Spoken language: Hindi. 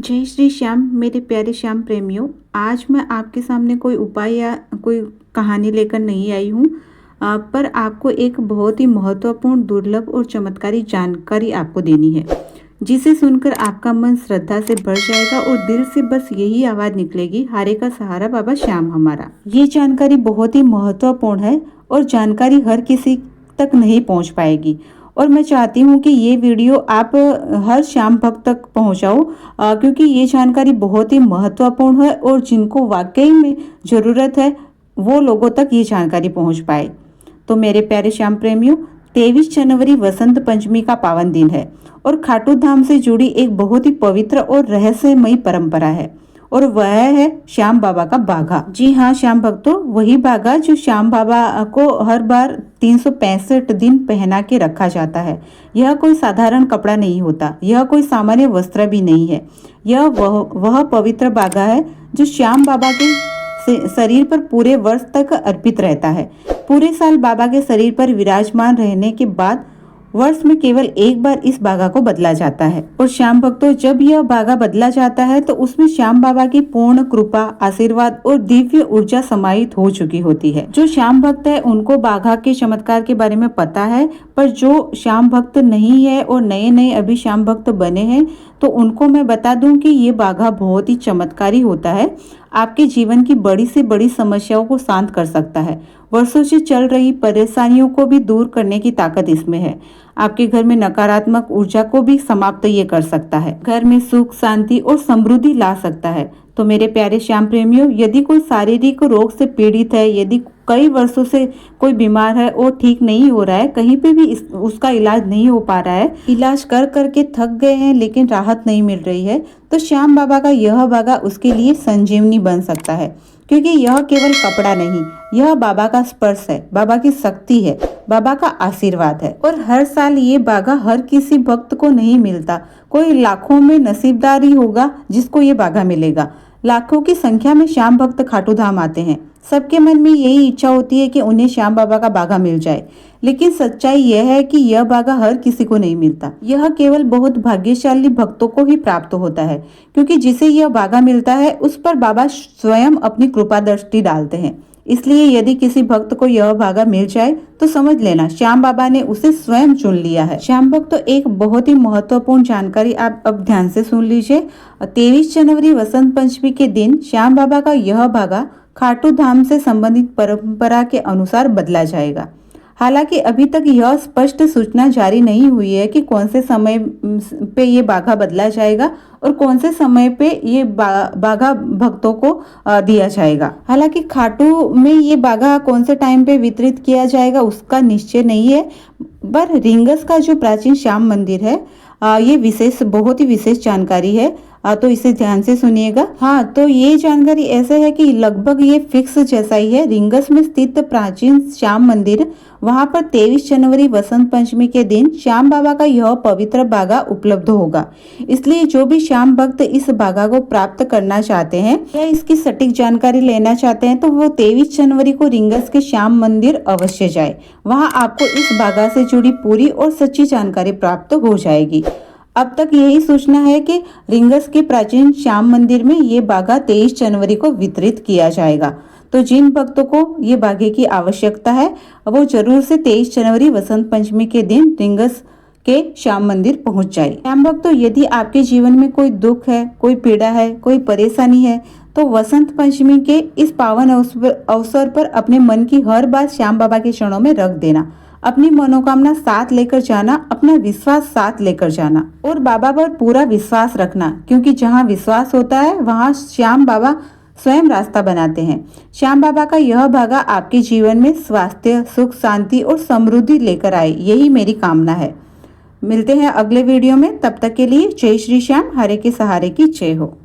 जय श्री श्याम मेरे प्यारे श्याम प्रेमियों। आज मैं आपके सामने कोई उपाय या कोई कहानी लेकर नहीं आई हूँ, पर आपको एक बहुत ही महत्वपूर्ण, दुर्लभ और चमत्कारी जानकारी आपको देनी है, जिसे सुनकर आपका मन श्रद्धा से भर जाएगा और दिल से बस यही आवाज़ निकलेगी, हारे का सहारा बाबा श्याम हमारा। ये जानकारी बहुत ही महत्वपूर्ण है और जानकारी हर किसी तक नहीं पहुँच पाएगी, और मैं चाहती हूँ कि ये वीडियो आप हर श्याम भक्त तक पहुँचाओ, क्योंकि ये जानकारी बहुत ही महत्वपूर्ण है और जिनको वाकई में ज़रूरत है वो लोगों तक ये जानकारी पहुँच पाए। तो मेरे प्यारे श्याम प्रेमियों, 23 जनवरी वसंत पंचमी का पावन दिन है और खाटू धाम से जुड़ी एक बहुत ही पवित्र और रहस्यमयी परंपरा है, और वह है श्याम बाबा का बाघा। जी हाँ श्याम भक्तों, वही बाघा जो श्याम बाबा को हर बार 365 दिन पहना के रखा जाता है। यह कोई साधारण कपड़ा नहीं होता, यह कोई सामान्य वस्त्र भी नहीं है। यह वह पवित्र बाघा है जो श्याम बाबा के शरीर पर पूरे वर्ष तक अर्पित रहता है। पूरे साल बाबा के शरीर पर विराजमान रहने के बाद वर्ष में केवल एक बार इस बाघा को बदला जाता है। और श्याम भक्तों, जब यह बाघा बदला जाता है तो उसमें श्याम बाबा की पूर्ण कृपा, आशीर्वाद और दिव्य ऊर्जा समाहित हो चुकी होती है। जो श्याम भक्त है उनको बाघा के चमत्कार के बारे में पता है, पर जो श्याम भक्त नहीं है और नए नए अभी श्याम भक्त बने हैं तो उनको मैं बता दूं कि ये बाघा बहुत ही चमत्कारी होता है। आपके जीवन की बड़ी से बड़ी समस्याओं को शांत कर सकता है। वर्षों से चल रही परेशानियों को भी दूर करने की ताकत इसमें है। आपके घर में नकारात्मक ऊर्जा को भी समाप्त ये कर सकता है। घर में सुख, शांति और समृद्धि ला सकता है। तो मेरे प्यारे श्याम प्रेमियों, यदि कोई शारीरिक रोग से पीड़ित है, यदि कई वर्षों से कोई बीमार है और ठीक नहीं हो रहा है, कहीं पे भी उसका इलाज नहीं हो पा रहा है, इलाज कर करके थक गए हैं लेकिन राहत नहीं मिल रही है, तो श्याम बाबा का यह बाघा उसके लिए संजीवनी बन सकता है। क्योंकि यह केवल कपड़ा नहीं, यह बाबा का स्पर्श है, बाबा की शक्ति है, बाबा का आशीर्वाद है। और हर साल ये बाघा हर किसी भक्त को नहीं मिलता। कोई लाखों में नसीबदार ही होगा जिसको ये बाघा मिलेगा। लाखों की संख्या में श्याम भक्त खाटू धाम आते हैं। सबके मन में यही इच्छा होती है कि उन्हें श्याम बाबा का बाघा मिल जाए, लेकिन सच्चाई यह है कि यह बाघा हर किसी को नहीं मिलता। यह केवल बहुत भाग्यशाली भक्तों को ही प्राप्त होता है, क्योंकि जिसे यह बाघा मिलता है उस पर बाबा स्वयं अपनी कृपा दृष्टि डालते हैं। इसलिए यदि किसी भक्त को यह बाघा मिल जाए तो समझ लेना श्याम बाबा ने उसे स्वयं चुन लिया है। श्याम भक्त, तो एक बहुत ही महत्वपूर्ण जानकारी आप अब ध्यान से सुन लीजिए। 23 जनवरी वसंत पंचमी के दिन श्याम बाबा का यह बाघा खाटू धाम से संबंधित परंपरा के अनुसार बदला जाएगा। हालांकि अभी तक यह स्पष्ट सूचना जारी नहीं हुई है कि कौन से समय पे ये बाघा बदला जाएगा और कौन से समय पे ये बाघा भक्तों को दिया जाएगा। हालांकि खाटू में ये बाघा कौन से टाइम पे वितरित किया जाएगा उसका निश्चय नहीं है, पर रिंगस का जो प्राचीन श्याम मंदिर है, ये विशेष, बहुत ही विशेष जानकारी है, तो इसे ध्यान से सुनिएगा। हाँ, तो ये जानकारी ऐसे है कि लगभग ये फिक्स जैसा ही है। रिंगस में स्थित प्राचीन श्याम मंदिर, वहां पर 23 जनवरी वसंत पंचमी के दिन श्याम बाबा का यह पवित्र बाघा उपलब्ध होगा। इसलिए जो भी श्याम भक्त इस बाघा को प्राप्त करना चाहते हैं या इसकी सटीक जानकारी लेना चाहते हैं तो वो 23 जनवरी को रिंगस के श्याम मंदिर अवश्य जाए। वहां आपको इस बाघा से जुड़ी पूरी और सच्ची जानकारी प्राप्त हो जाएगी। अब तक यही सूचना है कि रिंगस के प्राचीन श्याम मंदिर में ये बाघा 23 जनवरी को वितरित किया जाएगा। तो जिन भक्तों को ये बाघे की आवश्यकता है वो जरूर से 23 जनवरी वसंत पंचमी के दिन रिंगस के श्याम मंदिर पहुंच जाए। श्याम भक्तों, यदि आपके जीवन में कोई दुख है, कोई पीड़ा है, कोई परेशानी है, तो वसंत पंचमी के इस पावन अवसर पर अपने मन की हर बात श्याम बाबा के चरणों में रख देना। अपनी मनोकामना साथ लेकर जाना, अपना विश्वास साथ लेकर जाना और बाबा पर पूरा विश्वास रखना, क्योंकि जहाँ विश्वास होता है वहाँ श्याम बाबा स्वयं रास्ता बनाते हैं। श्याम बाबा का यह बाघा आपके जीवन में स्वास्थ्य, सुख, शांति और समृद्धि लेकर आए, यही मेरी कामना है। मिलते हैं अगले वीडियो में, तब तक के लिए जय श्री श्याम, हरे के सहारे की जय हो।